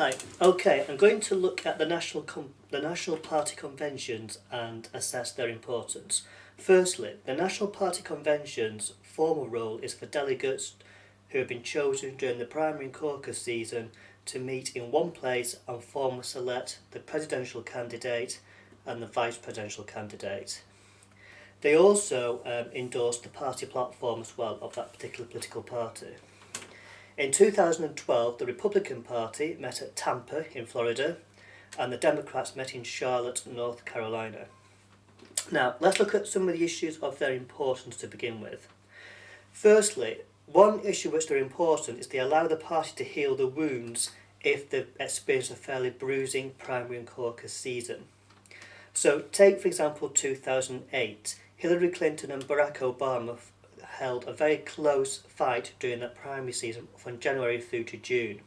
Hi. Okay, I'm going to look at the National Party conventions and assess their importance. Firstly, the National Party convention's formal role is for delegates who have been chosen during the primary and caucus season to meet in one place and formally select the presidential candidate and the vice presidential candidate. They also endorse the party platform as well of that particular political party. In 2012, the Republican Party met at Tampa in Florida, and the Democrats met in Charlotte, North Carolina. Now, let's look at some of the issues of their importance to begin with. Firstly, one issue which they're important is they allow the party to heal the wounds if they've experienced a fairly bruising primary and caucus season. So, take for example 2008. Hillary Clinton and Barack Obama held a very close fight during that primary season from January through to June.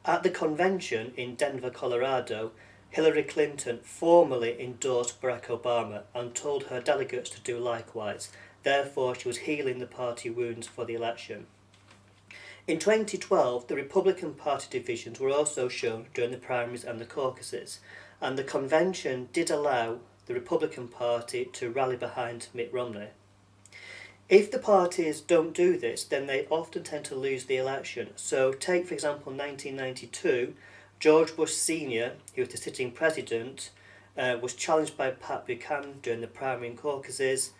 At the convention in Denver, Colorado, Hillary Clinton formally endorsed Barack Obama and told her delegates to do likewise. Therefore, she was healing the party wounds for the election. In 2012, the Republican Party divisions were also shown during the primaries and the caucuses, and the convention did allow the Republican Party to rally behind Mitt Romney. If the parties don't do this, then they often tend to lose the election. So take, for example, 1992, George Bush Sr., who was the sitting president, was challenged by Pat Buchanan during the primary and caucuses.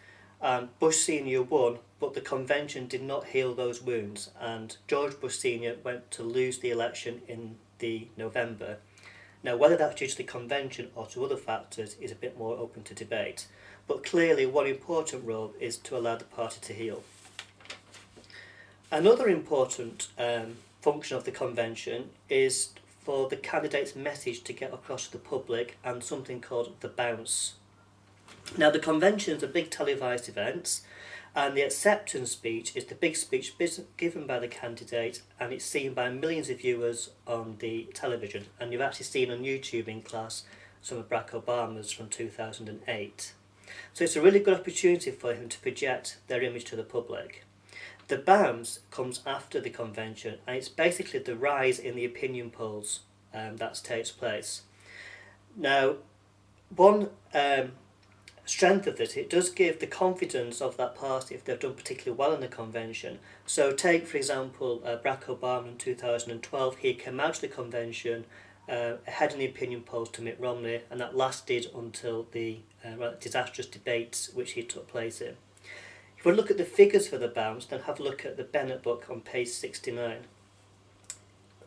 Bush Sr. won, but the convention did not heal those wounds, and George Bush Sr. went to lose the election in the November. Now, whether that's due to the convention or to other factors is a bit more open to debate. But clearly, one important role is to allow the party to heal. Another important function of the convention is for the candidate's message to get across to the public and something called the bounce. Now, the conventions are big televised events, and the acceptance speech is the big speech given by the candidate, and it's seen by millions of viewers on the television. And you've actually seen on YouTube in class some of Barack Obama's from 2008. So it's a really good opportunity for him to project their image to the public. The bounce comes after the convention, and it's basically the rise in the opinion polls that takes place. Now, one strength of this, it does give the confidence of that party if they've done particularly well in the convention. So take, for example, Barack Obama in 2012, he came out of the convention ahead in the opinion polls to Mitt Romney, and that lasted until the disastrous debates which he took place in. If we look at the figures for the bounce, then have a look at the Bennett book on page 69.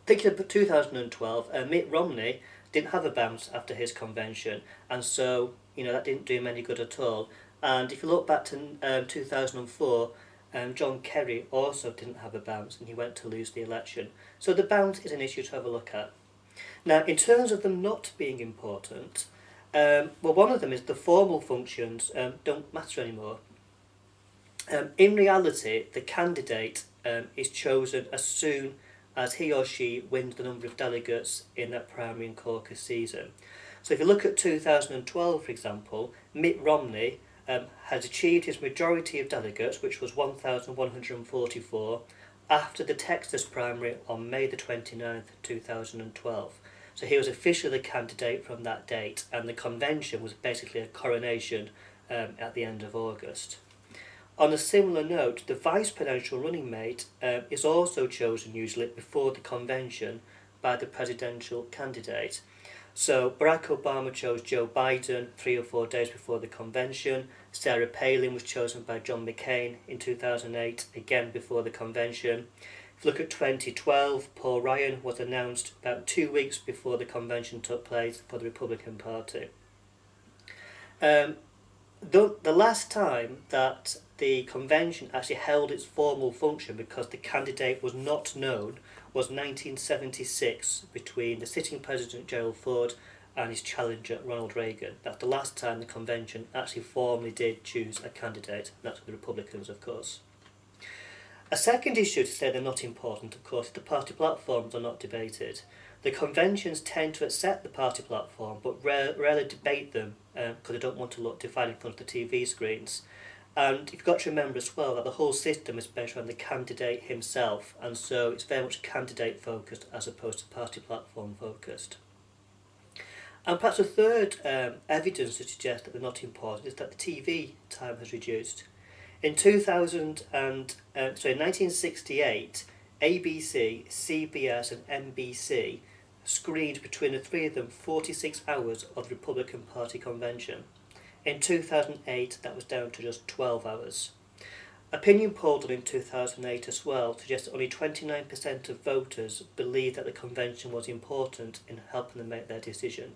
Thinking of 2012, Mitt Romney didn't have a bounce after his convention, and so that didn't do him any good at all. And if you look back to 2004, John Kerry also didn't have a bounce, and he went to lose the election. So the bounce is an issue to have a look at. Now, in terms of them not being important, one of them is the formal functions don't matter anymore. In reality, the candidate is chosen as soon as he or she wins the number of delegates in that primary and caucus season. So if you look at 2012, for example, Mitt Romney has achieved his majority of delegates, which was 1,144, after the Texas primary on May the 29th, 2012. So he was officially the candidate from that date, and the convention was basically a coronation at the end of August. On a similar note, the vice presidential running mate is also chosen usually before the convention by the presidential candidate. So Barack Obama chose Joe Biden 3 or 4 days before the convention. Sarah Palin was chosen by John McCain in 2008, again before the convention. If you look at 2012, Paul Ryan was announced about 2 weeks before the convention took place for the Republican Party. The last time that the convention actually held its formal function because the candidate was not known was 1976 between the sitting president Gerald Ford and his challenger Ronald Reagan. That's the last time the convention actually formally did choose a candidate. That's the Republicans, of course. A second issue to say they're not important, of course, is the party platforms are not debated. The conventions tend to accept the party platform but rarely debate them because they don't want to look divided in front of the TV screens. And you've got to remember as well that the whole system is based around the candidate himself, and so it's very much candidate focused as opposed to party platform focused. And perhaps a third evidence to suggest that they're not important is that the TV time has reduced. In 1968, ABC, CBS and NBC screened between the three of them 46 hours of the Republican Party convention. In 2008, that was down to just 12 hours. Opinion polls in 2008 as well suggest that only 29% of voters believed that the convention was important in helping them make their decision.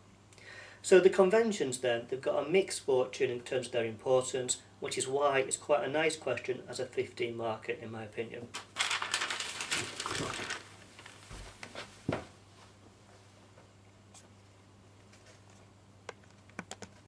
So the conventions then, they've got a mixed fortune in terms of their importance, which is why it's quite a nice question as a 15 marker in my opinion.